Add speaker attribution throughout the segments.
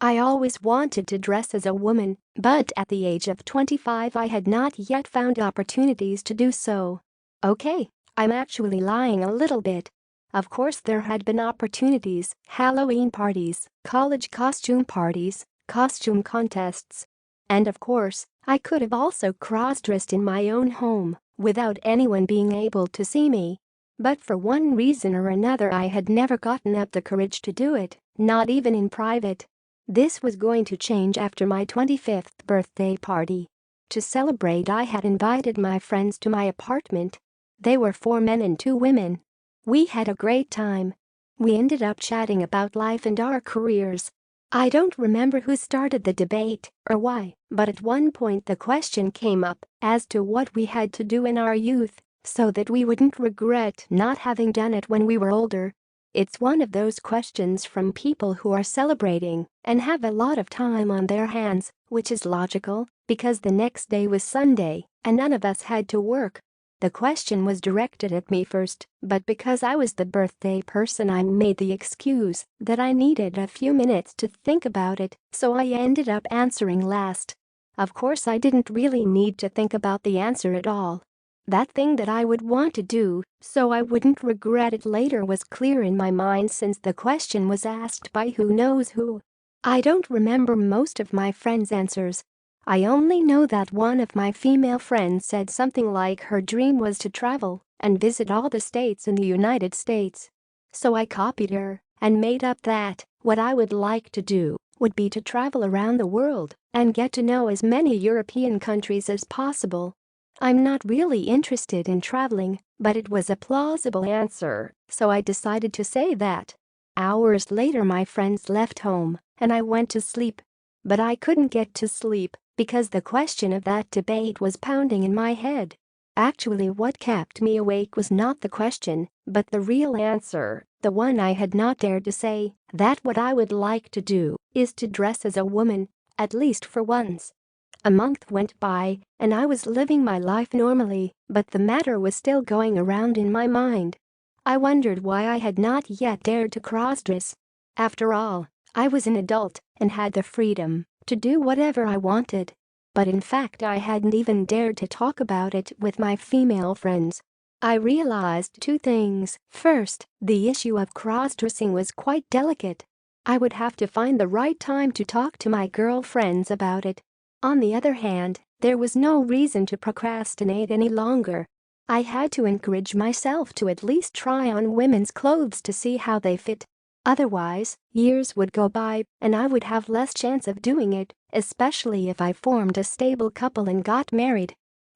Speaker 1: I always wanted to dress as a woman, but at the age of 25 I had not yet found opportunities to do so. Okay, I'm actually lying a little bit. Of course there had been opportunities, Halloween parties, college costume parties, costume contests. And of course, I could have also cross-dressed in my own home, without anyone being able to see me. But for one reason or another I had never gotten up the courage to do it, not even in private. This was going to change after my 25th birthday party. To celebrate I had invited my friends to my apartment. They were 4 men and 2 women. We had a great time. We ended up chatting about life and our careers. I don't remember who started the debate or why, but at one point the question came up as to what we had to do in our youth so that we wouldn't regret not having done it when we were older. It's one of those questions from people who are celebrating and have a lot of time on their hands, which is logical because the next day was Sunday and none of us had to work. The question was directed at me first, but because I was the birthday person I made the excuse that I needed a few minutes to think about it, so I ended up answering last. Of course I didn't really need to think about the answer at all. That thing that I would want to do so I wouldn't regret it later was clear in my mind since the question was asked by who knows who. I don't remember most of my friends' answers. I only know that one of my female friends said something like her dream was to travel and visit all the states in the United States. So I copied her and made up that what I would like to do would be to travel around the world and get to know as many European countries as possible. I'm not really interested in traveling, but it was a plausible answer, so I decided to say that. Hours later my friends left home and I went to sleep. But I couldn't get to sleep because the question of that debate was pounding in my head. Actually, what kept me awake was not the question, but the real answer, the one I had not dared to say, that what I would like to do is to dress as a woman, at least for once. A month went by, and I was living my life normally, but the matter was still going around in my mind. I wondered why I had not yet dared to cross-dress. After all, I was an adult and had the freedom to do whatever I wanted. But in fact I hadn't even dared to talk about it with my female friends. I realized 2 things. First, the issue of cross-dressing was quite delicate. I would have to find the right time to talk to my girlfriends about it. On the other hand, there was no reason to procrastinate any longer. I had to encourage myself to at least try on women's clothes to see how they fit. Otherwise, years would go by and I would have less chance of doing it, especially if I formed a stable couple and got married.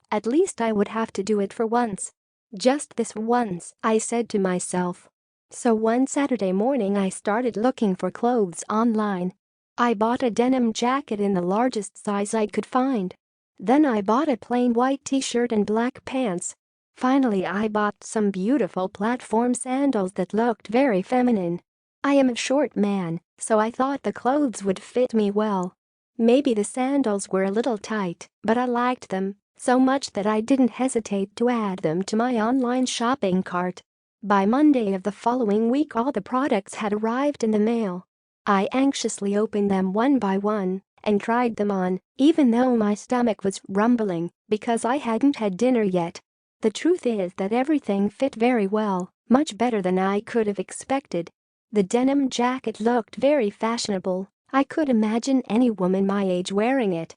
Speaker 1: At least I would have to do it for once. Just this once, I said to myself. So one Saturday morning I started looking for clothes online. I bought a denim jacket in the largest size I could find. Then I bought a plain white t-shirt and black pants. Finally I bought some beautiful platform sandals that looked very feminine. I am a short man, so I thought the clothes would fit me well. Maybe the sandals were a little tight, but I liked them so much that I didn't hesitate to add them to my online shopping cart. By Monday of the following week all the products had arrived in the mail. I anxiously opened them one by one and tried them on, even though my stomach was rumbling because I hadn't had dinner yet. The truth is that everything fit very well, much better than I could have expected. The denim jacket looked very fashionable. I could imagine any woman my age wearing it.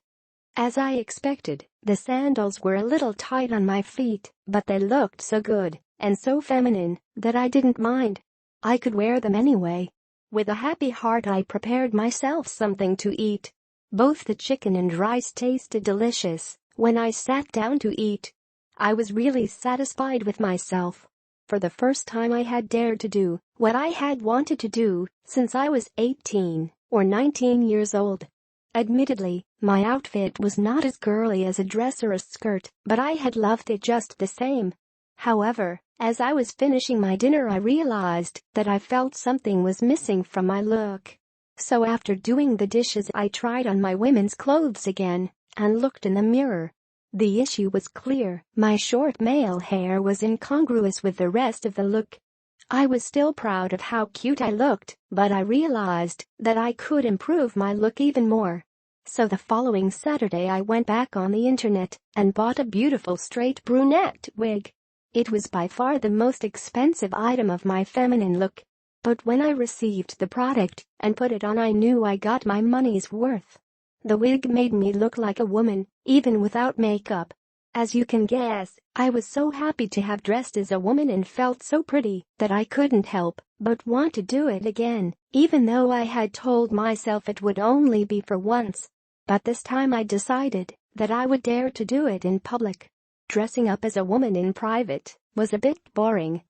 Speaker 1: As I expected, the sandals were a little tight on my feet, but they looked so good and so feminine that I didn't mind. I could wear them anyway. With a happy heart I prepared myself something to eat. Both the chicken and rice tasted delicious when I sat down to eat. I was really satisfied with myself. For the first time I had dared to do what I had wanted to do since I was 18 or 19 years old. Admittedly, my outfit was not as girly as a dress or a skirt, but I had loved it just the same. However, as I was finishing my dinner I realized that I felt something was missing from my look. So after doing the dishes I tried on my women's clothes again and looked in the mirror. The issue was clear. My short male hair was incongruous with the rest of the look. I was still proud of how cute I looked, but I realized that I could improve my look even more. So the following Saturday I went back on the internet and bought a beautiful straight brunette wig. It was by far the most expensive item of my feminine look. But when I received the product and put it on, I knew I got my money's worth. The wig made me look like a woman, even without makeup. As you can guess, I was so happy to have dressed as a woman and felt so pretty that I couldn't help but want to do it again, even though I had told myself it would only be for once. But this time I decided that I would dare to do it in public. Dressing up as a woman in private was a bit boring.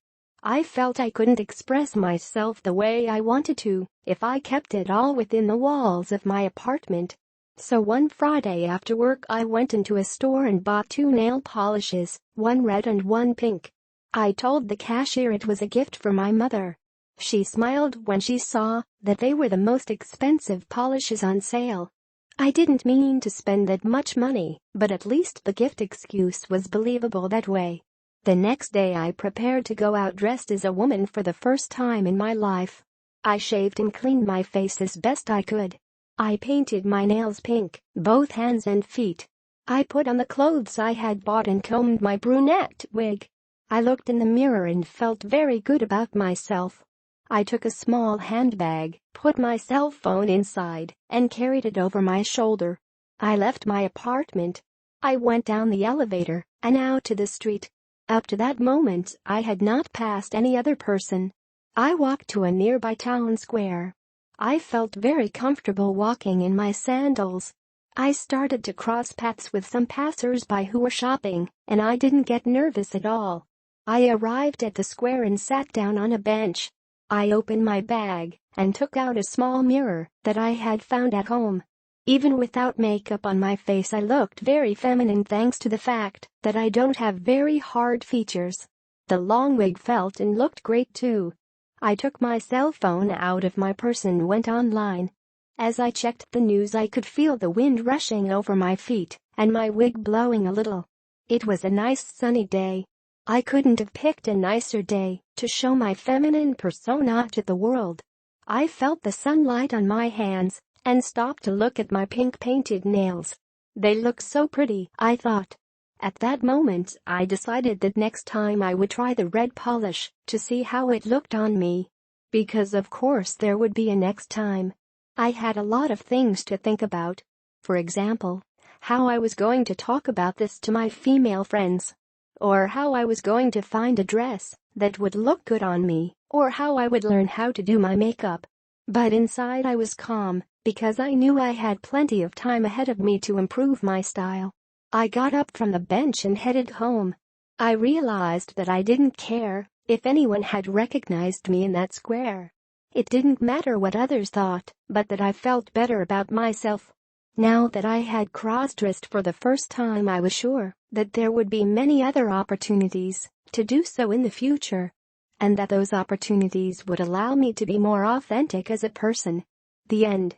Speaker 1: I felt I couldn't express myself the way I wanted to if I kept it all within the walls of my apartment. So one Friday after work I went into a store and bought 2 nail polishes, one red and one pink. I told the cashier it was a gift for my mother. She smiled when she saw that they were the most expensive polishes on sale. I didn't mean to spend that much money, but at least the gift excuse was believable that way. The next day I prepared to go out dressed as a woman for the first time in my life. I shaved and cleaned my face as best I could. I painted my nails pink, both hands and feet. I put on the clothes I had bought and combed my brunette wig. I looked in the mirror and felt very good about myself. I took a small handbag, put my cell phone inside, and carried it over my shoulder. I left my apartment. I went down the elevator and out to the street. Up to that moment, I had not passed any other person. I walked to a nearby town square. I felt very comfortable walking in my sandals. I started to cross paths with some passers-by who were shopping, and I didn't get nervous at all. I arrived at the square and sat down on a bench. I opened my bag and took out a small mirror that I had found at home. Even without makeup on my face I looked very feminine thanks to the fact that I don't have very hard features. The long wig felt and looked great too. I took my cell phone out of my purse and went online. As I checked the news I could feel the wind rushing over my feet and my wig blowing a little. It was a nice sunny day. I couldn't have picked a nicer day to show my feminine persona to the world. I felt the sunlight on my hands and stopped to look at my pink painted nails. They look so pretty, I thought. At that moment, I decided that next time I would try the red polish to see how it looked on me. Because of course there would be a next time. I had a lot of things to think about. For example, how I was going to talk about this to my female friends. Or how I was going to find a dress that would look good on me, or how I would learn how to do my makeup. But inside I was calm, because I knew I had plenty of time ahead of me to improve my style. I got up from the bench and headed home. I realized that I didn't care if anyone had recognized me in that square. It didn't matter what others thought, but that I felt better about myself. Now that I had cross-dressed for the first time I was sure that there would be many other opportunities to do so in the future, and that those opportunities would allow me to be more authentic as a person. The end.